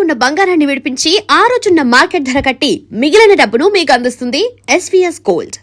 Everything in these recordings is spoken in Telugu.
ఉన్న బంగారాన్ని విడిపించి ఆ రోజున్న మార్కెట్ ధర కట్టి మిగిలిన డబ్బును మీకు అందిస్తుంది SVS gold.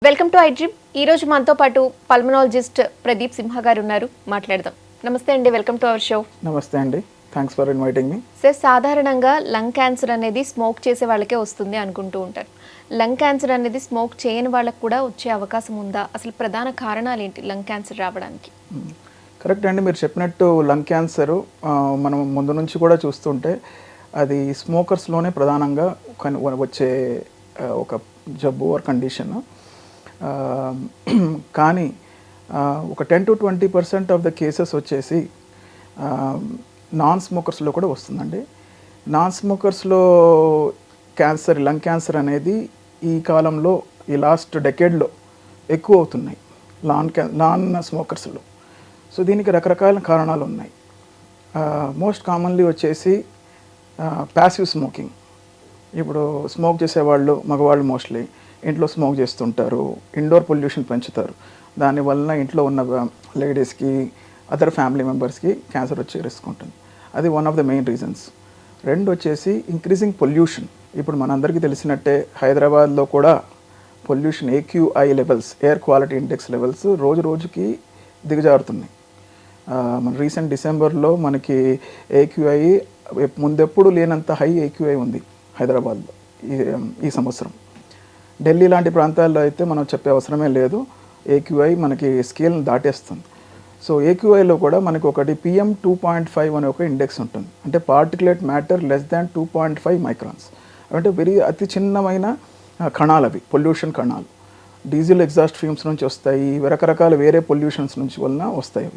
Welcome to iDream. ఈ రోజు మనతో పాటు పల్మనాలజిస్ట్ ప్రదీప్ సింహ గారు ఉన్నారు, మాట్లాడదాం. నమస్తే అండి, వెల్కమ్ టు అవర్ షో. నమస్తే అండి, thanks for inviting me. Sir, సాధారణంగా లంగ్ క్యాన్సర్ అనేది స్మోక్ చేసే వాళ్ళకే వస్తుంది అనుకుంటూ ఉంటారు. లంగ్ క్యాన్సర్ అనేది స్మోక్ చేయని వాళ్ళకి కూడా వచ్చే అవకాశం ఉందా? అసలు ప్రధాన కారణాలు ఏంటి లంగ్ క్యాన్సర్ రావడానికి? కరెక్ట్ అండి, మీరు చెప్పినట్టు లంగ్ క్యాన్సర్ మనం ముందు నుంచి కూడా చూస్తుంటే అది స్మోకర్స్లోనే ప్రధానంగా వచ్చే ఒక జబ్బు ఆర్ కండిషన్. కానీ ఒక 10 to 20% ఆఫ్ ద కేసెస్ వచ్చేసి నాన్ స్మోకర్స్లో కూడా వస్తుందండి. నాన్ స్మోకర్స్లో క్యాన్సర్, లంగ్ క్యాన్సర్ అనేది ఈ కాలంలో, ఈ లాస్ట్ డెకేడ్లో ఎక్కువ అవుతున్నాయి నాన్ స్మోకర్స్లో. సో దీనికి రకరకాల కారణాలు ఉన్నాయి. మోస్ట్ కామన్లీ వచ్చేసి ప్యాసివ్ స్మోకింగ్. ఇప్పుడు స్మోక్ చేసేవాళ్ళు మగవాళ్ళు మోస్ట్లీ ఇంట్లో స్మోక్ చేస్తుంటారు, ఇండోర్ పొల్యూషన్ పెంచుతారు. దానివల్ల ఇంట్లో ఉన్న లేడీస్కి, అదర్ ఫ్యామిలీ మెంబర్స్కి క్యాన్సర్ వచ్చే రిస్క్ ఉంటుంది. అది one of the main reasons. రెండు వచ్చేసి ఇంక్రీజింగ్ పొల్యూషన్. ఇప్పుడు మనందరికీ తెలిసినట్టే హైదరాబాద్లో కూడా pollution AQI levels, air quality index levels రోజు రోజుకి దిగజారుతున్నాయి. మన రీసెంట్ డిసెంబర్లో మనకి AQI ముందెప్పుడు లేనంత హై AQI ఉంది హైదరాబాద్లో ఈ సంవత్సరం. ఢిల్లీ లాంటి ప్రాంతాల్లో అయితే మనం చెప్పే అవసరమే లేదు, AQI మనకి స్కేల్ని దాటేస్తుంది. సో AQIలో కూడా మనకి ఒకటి PM2.5 అనే ఒక ఇండెక్స్ ఉంటుంది. అంటే particulate matter less than 2.5 microns. అంటే అతి చిన్నమైన కణాలు అవి, పొల్యూషన్ కణాలు. డీజిల్ ఎగ్జాస్ట్ ఫ్యూమ్స్ నుంచి వస్తాయి, రకరకాల వేరే పొల్యూషన్స్ నుంచి వలన వస్తాయి.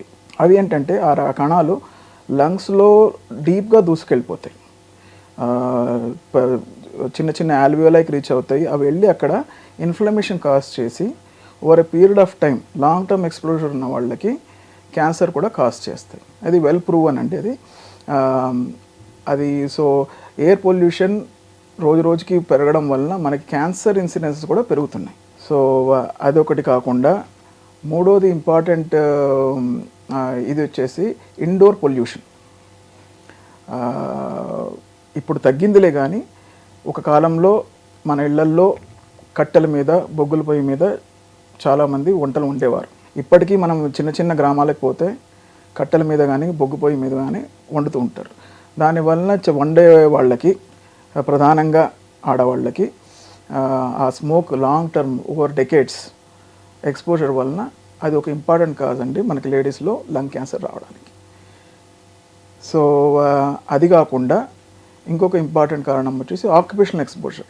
అవి ఏంటంటే ఆ కణాలు లంగ్స్లో డీప్గా దూసుకెళ్ళిపోతాయి, చిన్న చిన్న ఆల్వియోలైకి రీచ్ అవుతాయి. అవి వెళ్ళి అక్కడ ఇన్ఫ్లమేషన్ కాజ్ చేసి over a period of time long term exposure ఉన్న వాళ్ళకి క్యాన్సర్ కూడా కాజ్ చేస్తాయి. అది వెల్ ప్రూవన్ అండి అది. సో ఎయిర్ పొల్యూషన్ రోజు రోజుకి పెరగడం వలన మనకి క్యాన్సర్ ఇన్సిడెన్సెస్ కూడా పెరుగుతున్నాయి. సో అదొకటి కాకుండా మూడోది ఇంపార్టెంట్ ఇది వచ్చేసి ఇండోర్ పొల్యూషన్. ఇప్పుడు తగ్గిందిలే కానీ ఒక కాలంలో మన ఇళ్లల్లో కట్టెల మీద, బొగ్గుల పొయ్యి మీద చాలామంది వంటలు వండేవారు. ఇప్పటికీ మనం చిన్న చిన్న గ్రామాలకు పోతే కట్టెల మీద కానీ, బొగ్గు పొయ్యి మీద కానీ వండుతూ ఉంటారు. దానివల్ల వండే వాళ్ళకి, ప్రధానంగా ఆడవాళ్ళకి, ఆ smoke long term over decades exposure వలన అది ఒక ఇంపార్టెంట్ కాజ్ అండి మనకి లేడీస్లో లంగ్ క్యాన్సర్ రావడానికి. సో అది కాకుండా ఇంకొక ఇంపార్టెంట్ కారణం వచ్చేసి occupational exposure.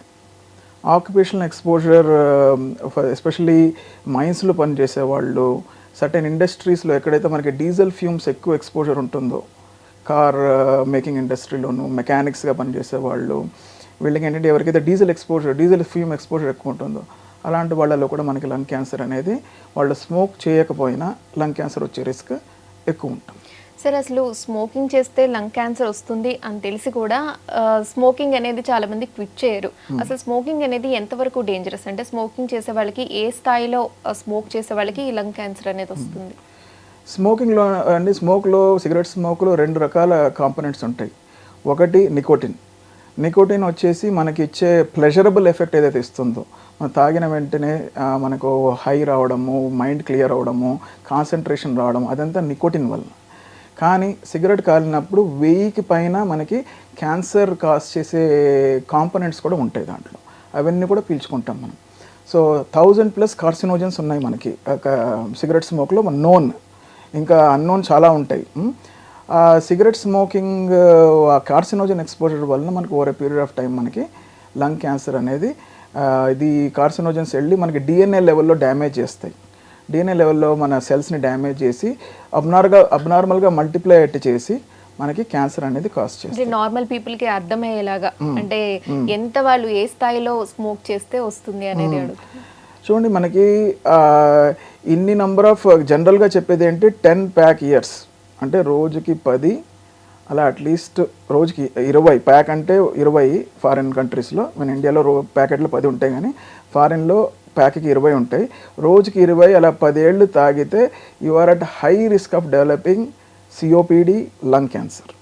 Occupational exposure especially మైన్స్లో పనిచేసే వాళ్ళు, సర్టెన్ ఇండస్ట్రీస్లో ఎక్కడైతే మనకి డీజిల్ ఫ్యూమ్స్ ఎక్కువ ఎక్స్పోజర్ ఉంటుందో, కార్ మేకింగ్ ఇండస్ట్రీలోను మెకానిక్స్గా పనిచేసే వాళ్ళు, వీళ్ళకి ఏంటంటే ఎవరికైతే డీజిల్ ఫ్యూమ్ ఎక్స్పోజర్ ఎక్కువ ఉంటుందో అలాంటి వాళ్ళలో కూడా మనకి లంగ్ క్యాన్సర్ అనేది, వాళ్ళు స్మోక్ చేయకపోయినా లంగ్ క్యాన్సర్ వచ్చే రిస్క్ ఎక్కువ ఉంటుంది. సార్, అసలు స్మోకింగ్ చేస్తే లంగ్ క్యాన్సర్ వస్తుంది అని తెలిసి కూడా స్మోకింగ్ అనేది చాలా మంది క్విట్ చేయరు. అసలు స్మోకింగ్ అనేది ఎంతవరకు డేంజరస్? అంటే స్మోకింగ్ చేసే వాళ్ళకి ఏ స్థాయిలో స్మోక్ చేసే వాళ్ళకి ఈ లంగ్ క్యాన్సర్ అనేది వస్తుంది? స్మోకింగ్లో అండి, సిగరెట్ స్మోక్లో 2 రకాల కాంపోనెంట్స్ ఉంటాయి. ఒకటి నికోటిన్ వచ్చేసి మనకి ఇచ్చే ప్లెజరబుల్ ఎఫెక్ట్ ఏదైతే ఇస్తుందో, మనం తాగిన వెంటనే మనకు హై రావడము, మైండ్ క్లియర్ అవ్వడము, కాన్సన్ట్రేషన్ రావడం, అదంతా నికోటిన్ వల్ల. కానీ సిగరెట్ కాలినప్పుడు 1000కి పైన మనకి క్యాన్సర్ కాజ్ చేసే కాంపోనెంట్స్ కూడా ఉంటాయి దాంట్లో. అవన్నీ కూడా పీల్చుకుంటాం మనం. సో 1000+ కార్సినోజన్స్ ఉన్నాయి మనకి సిగరెట్ స్మోక్లో, నోన్, ఇంకా అన్నోన్ చాలా ఉంటాయి. సిగరెట్ స్మోకింగ్ కార్సినోజన్ ఎక్స్పోజర్ వలన మనకు over a period of time మనకి లంగ్ క్యాన్సర్ అనేది, ఇది కార్సినోజన్స్ వెళ్ళి మనకి DNA లెవెల్లో డ్యామేజ్ చేస్తాయి. DNA లెవెల్లో మన సెల్స్ని డ్యామేజ్ చేసి అబ్నార్మల్గా మల్టిప్లై చేసి మనకి క్యాన్సర్ అనేది కాజ్ చేస్తుంది. నార్మల్ పీపుల్కి అర్థమయ్యేలాగా, అంటే ఎంత వాళ్ళు ఏ స్థాయిలో స్మోక్ చేస్తే వస్తుంది అనేది అడుగుతుంది. చూడండి, మనకి ఇన్ని నంబర్ ఆఫ్ జనరల్గా చెప్పేది ఏంటి, 10 ప్యాక్ ఇయర్స్ అంటే రోజుకి 10, అలా అట్లీస్ట్ రోజుకి 20 ప్యాక్ అంటే 20 ఫారిన్ కంట్రీస్లో. మన ఇండియాలో ప్యాకెట్లు 10 ఉంటాయి, కానీ ఫారిన్లో ప్యాక్కి 20 ఉంటాయి, రోజుకి 20 అలా 10 ఏళ్ళు తాగితే you are at high risk of developing COPD, lung cancer.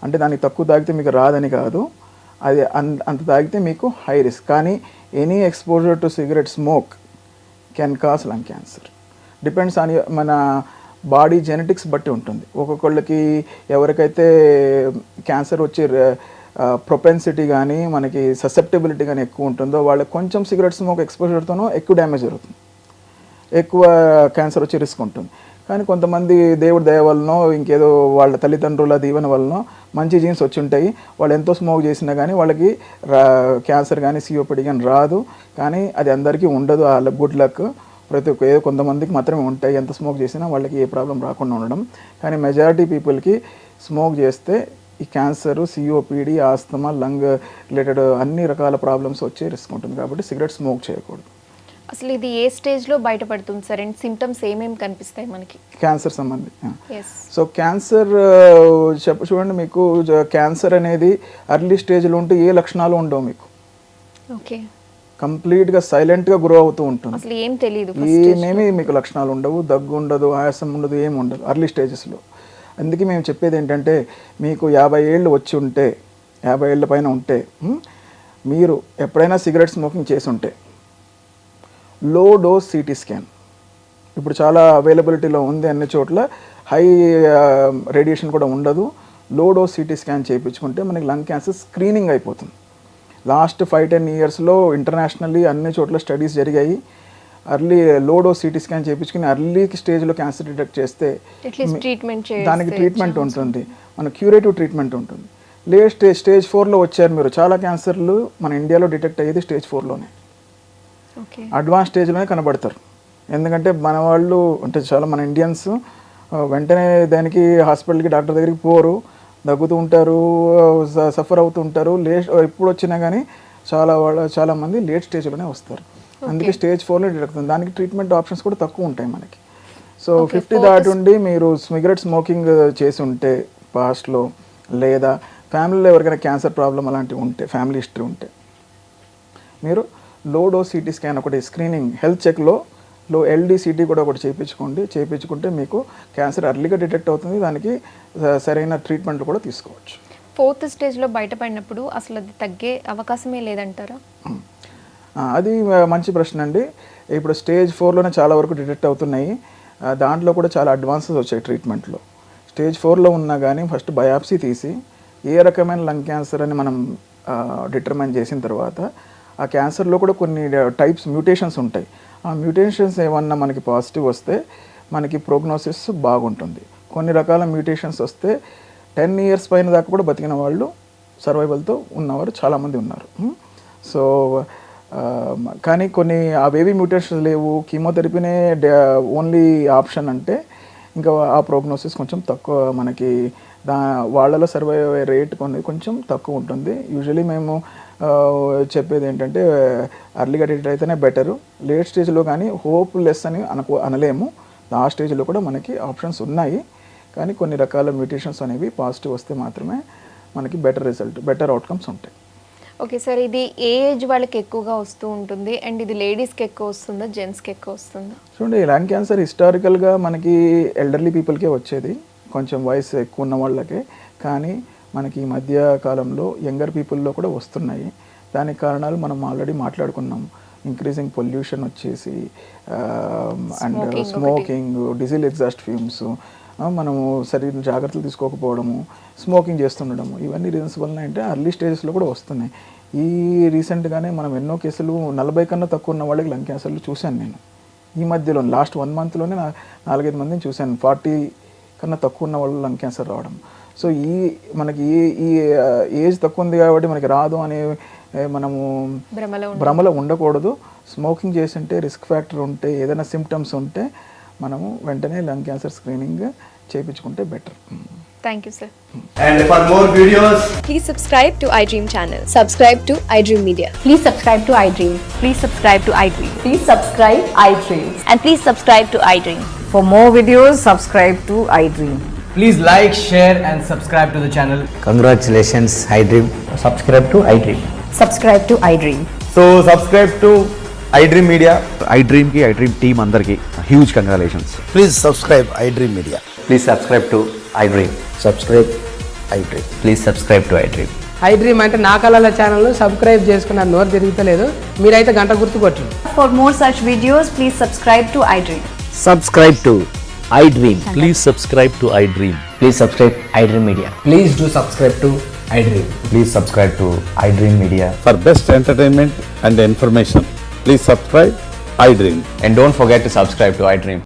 అంటే దానికి తక్కువ తాగితే మీకు రాదని కాదు, అది అంత తాగితే మీకు హై రిస్క్. కానీ any exposure to cigarette smoke can cause lung cancer. Depends on మన బాడీ జెనెటిక్స్ బట్టి ఉంటుంది. ఒక్కొక్కళ్ళకి ఎవరికైతే క్యాన్సర్ వచ్చే ప్రొపెన్సిటీ కానీ మనకి ససెప్టబిలిటీ కానీ ఎక్కువ ఉంటుందో వాళ్ళకి కొంచెం సిగరెట్ స్మోక్ ఎక్స్పోజర్తోనూ ఎక్కువ డ్యామేజ్ జరుగుతుంది, ఎక్కువ క్యాన్సర్ వచ్చే రిస్క్ ఉంటుంది. కానీ కొంతమంది దేవుడి దయ వలనో ఇంకేదో వాళ్ళ తల్లిదండ్రుల దీవెన వలనో మంచి జీన్స్ వచ్చి ఉంటాయి, వాళ్ళు ఎంతో స్మోక్ చేసినా కానీ వాళ్ళకి క్యాన్సర్ కానీ సిఓపిడి కానీ రాదు. కానీ అది అందరికీ ఉండదు, ఆ గుడ్ లక్. ప్రతి ఒక్క కొంతమందికి మాత్రమే ఉంటాయి, ఎంత స్మోక్ చేసినా వాళ్ళకి ఏ ప్రాబ్లం రాకుండా ఉండడం. కానీ మెజారిటీ పీపుల్కి స్మోక్ చేస్తే ఈ cancer, COPD, asthma, lung related అన్ని రకాల ప్రాబ్లమ్స్ వచ్చే రిస్క్ ఉంటుంది. కాబట్టి సిగరెట్ స్మోక్ చేయకూడదు. అసలు ఇది ఏ స్టేజ్లో బయటపడుతుంది సార్ అండ్ సిమ్టమ్స్ ఏమేమి కనిపిస్తాయి మనకి క్యాన్సర్ సంబంధించి? ఎస్. సో క్యాన్సర్ చూడండి, మీకు క్యాన్సర్ అనేది అర్లీ స్టేజ్లో ఉంటే ఏ లక్షణాలు ఉండవు, మీకు ఓకే కంప్లీట్గా సైలెంట్గా గ్రో అవుతూ ఉంటుంది. అసలు ఏం తెలియదు, ఏమేమి మీకు లక్షణాలు ఉండవు, దగ్గు ఉండదు, ఆయాసం ఉండదు, ఏమి ఉండదు అర్లీ స్టేజెస్లో. అందుకే మేము చెప్పేది ఏంటంటే, మీకు 50 ఏళ్ళు వచ్చి ఉంటే, 50 ఏళ్ళ పైన ఉంటే, మీరు ఎప్పుడైనా సిగరెట్ స్మోకింగ్ చేసి ఉంటే లో డోస్ సిటీ స్కాన్ ఇప్పుడు చాలా అవైలబిలిటీలో ఉంది అన్ని చోట్ల, హై రేడియేషన్ కూడా ఉండదు. లో డోస్ సిటీ స్కాన్ చేయించుకుంటే మనకి లంగ్ క్యాన్సర్ స్క్రీనింగ్ అయిపోతుంది. లాస్ట్ 5-10 ఇయర్స్లో ఇంటర్నేషనల్లీ అన్ని చోట్ల స్టడీస్ జరిగాయి. Early low dose CT scan చేయించుకుని అర్లీ స్టేజ్లో క్యాన్సర్ డిటెక్ట్ చేస్తే దానికి ట్రీట్మెంట్ ఉంటుంది, మన క్యూరేటివ్ ట్రీట్మెంట్ ఉంటుంది. లేట్ స్టేజ్ 4లో వచ్చారు మీరు, చాలా క్యాన్సర్లు మన ఇండియాలో డిటెక్ట్ అయ్యేది స్టేజ్ 4లోనే, అడ్వాన్స్ స్టేజ్లోనే కనబడతారు. ఎందుకంటే మన వాళ్ళు అంటే చాలా మన ఇండియన్స్ వెంటనే దానికి హాస్పిటల్కి డాక్టర్ దగ్గరికి పోరు, దగ్గుతూ ఉంటారు, సఫర్ అవుతూ ఉంటారు. ఎప్పుడు వచ్చినా కానీ చాలామంది లేట్ స్టేజ్లోనే వస్తారు. అందుకే స్టేజ్ 4లో డిటెక్ట్ అవుతుంది. దానికి ట్రీట్మెంట్ ఆప్షన్స్ కూడా తక్కువ ఉంటాయి మనకి. సో 50 దాటి ఉండి మీరు సిగరెట్ స్మోకింగ్ చేసి ఉంటే పాస్ట్లో, లేదా ఫ్యామిలీలో ఎవరికైనా క్యాన్సర్ ప్రాబ్లం అలాంటివి ఉంటే, ఫ్యామిలీ హిస్టరీ ఉంటే, మీరు లో డోస్ సిటీ స్కాన్ ఒకటి స్క్రీనింగ్ హెల్త్ చెక్లో LDCT కూడా ఒకటి చేయించుకుంటే మీకు క్యాన్సర్ అర్లీగా డిటెక్ట్ అవుతుంది. దానికి సరైన ట్రీట్మెంట్ కూడా తీసుకోవచ్చు. 4th స్టేజ్లో బయటపడినప్పుడు అసలు అది తగ్గే అవకాశమే లేదంటారా? అది మంచి ప్రశ్న అండి. ఇప్పుడు స్టేజ్ 4లోనే చాలా వరకు డిటెక్ట్ అవుతున్నాయి. దాంట్లో కూడా చాలా అడ్వాన్సెస్ వచ్చాయి ట్రీట్మెంట్లో. స్టేజ్ 4లో ఉన్నా కానీ ఫస్ట్ బయాప్సీ తీసి ఏ రకమైన లంగ్ క్యాన్సర్ అని మనం డిటర్మైన్ చేసిన తర్వాత, ఆ క్యాన్సర్లో కూడా కొన్ని టైప్స్ మ్యూటేషన్స్ ఉంటాయి. ఆ మ్యూటేషన్స్ ఏమన్నా మనకి పాజిటివ్ వస్తే మనకి ప్రోగ్నోసిస్ బాగుంటుంది. కొన్ని రకాల మ్యూటేషన్స్ వస్తే 10 ఇయర్స్ పైన దాకా కూడా బతికిన వాళ్ళు, సర్వైవల్తో ఉన్నవారు చాలామంది ఉన్నారు. సో కానీ కొన్ని అవేవి మ్యూటేషన్స్ లేవు, కీమోథెరపీనే ఓన్లీ ఆప్షన్ అంటే ఇంకా ఆ ప్రోగ్నోసిస్ కొంచెం తక్కువ, మనకి వాళ్ళలో సర్వైవ్ అయ్యే రేట్ కొంచెం తక్కువ ఉంటుంది. యూజువలీ మేము చెప్పేది ఏంటంటే అర్లీగా డిటెక్ట్ అయితేనే బెటరు. లేట్ స్టేజ్లో కానీ హోప్ లెస్ అని అనలేము. ఆ స్టేజ్లో కూడా మనకి ఆప్షన్స్ ఉన్నాయి. కానీ కొన్ని రకాల మ్యూటేషన్స్ అనేవి పాజిటివ్ వస్తే మాత్రమే మనకి బెటర్ అవుట్కమ్స్ ఉంటాయి. ఓకే సార్, ఇది ఏ ఏజ్ వాళ్ళకి ఎక్కువగా వస్తూ ఉంటుంది అండ్ ఇది లేడీస్కి ఎక్కువ వస్తుందా, జెంట్స్కి ఎక్కువ వస్తుందా? చూడండి, లంగ్ క్యాన్సర్ హిస్టారికల్గా మనకి ఎల్డర్లీ పీపుల్కే వచ్చేది, కొంచెం వయసు ఎక్కువ ఉన్న వాళ్ళకే. కానీ మనకి ఈ మధ్య కాలంలో యంగర్ పీపుల్లో కూడా వస్తున్నాయి. దానికి కారణాలు మనం ఆల్రెడీ మాట్లాడుకున్నాం. ఇంక్రీజింగ్ పొల్యూషన్ వచ్చేసి, and smoking, diesel exhaust fumes, మనము సరైన జాగ్రత్తలు తీసుకోకపోవడము, స్మోకింగ్ చేస్తుండడము, ఇవన్నీ రీజన్స్ వలన అంటే అర్లీ స్టేజెస్లో కూడా వస్తున్నాయి. ఈ రీసెంట్గానే మనం ఎన్నో కేసులు 40 కన్నా తక్కువ ఉన్న వాళ్ళకి లంగ్ క్యాన్సర్లు చూశాను నేను. ఈ మధ్యలో లాస్ట్ 1 మంత్లోనే 4-5 మందిని చూశాను 40 కన్నా తక్కువ ఉన్న వాళ్ళు లంగ్ క్యాన్సర్ రావడం. సో మనకి ఈ ఏజ్ తక్కువ ఉంది కాబట్టి మనకి రాదు అనే మనము భ్రమలో ఉండకూడదు. స్మోకింగ్ చేసి ఉంటే, రిస్క్ ఫ్యాక్టర్ ఉంటే, ఏదైనా సిమ్టమ్స్ ఉంటే మనము వెంటనే లంగ్ క్యాన్సర్ స్క్రీనింగ్ చేయించుకుంటే better. Thank you, sir. And for more videos, please subscribe to iDream channel. Subscribe to iDream Media. Please subscribe to iDream. Please subscribe to iDream. Please subscribe iDream. And please subscribe to iDream. For more videos, subscribe to iDream. please like, share and subscribe to the channel. Congratulations, iDream. Subscribe to iDream. Subscribe to iDream. So subscribe to iDream Media. iDream team అందరికి huge congratulations. Please subscribe iDream Media. Please subscribe to iDream. Subscribe iDream. Please subscribe to iDream. iDream అంటే నా కళల ఛానల్ను సబ్స్క్రైబ్ చేసుకున్న నోరు తిరుగుతలేదు, మీరైతే గంట గుర్తు కొట్టండి. For more such videos, please subscribe to iDream. Subscribe to iDream. Please subscribe to iDream. Please subscribe iDream Media. Please do subscribe to iDream. Please subscribe to iDream Media. For best entertainment and information, please subscribe iDream. And don't forget to subscribe to iDream.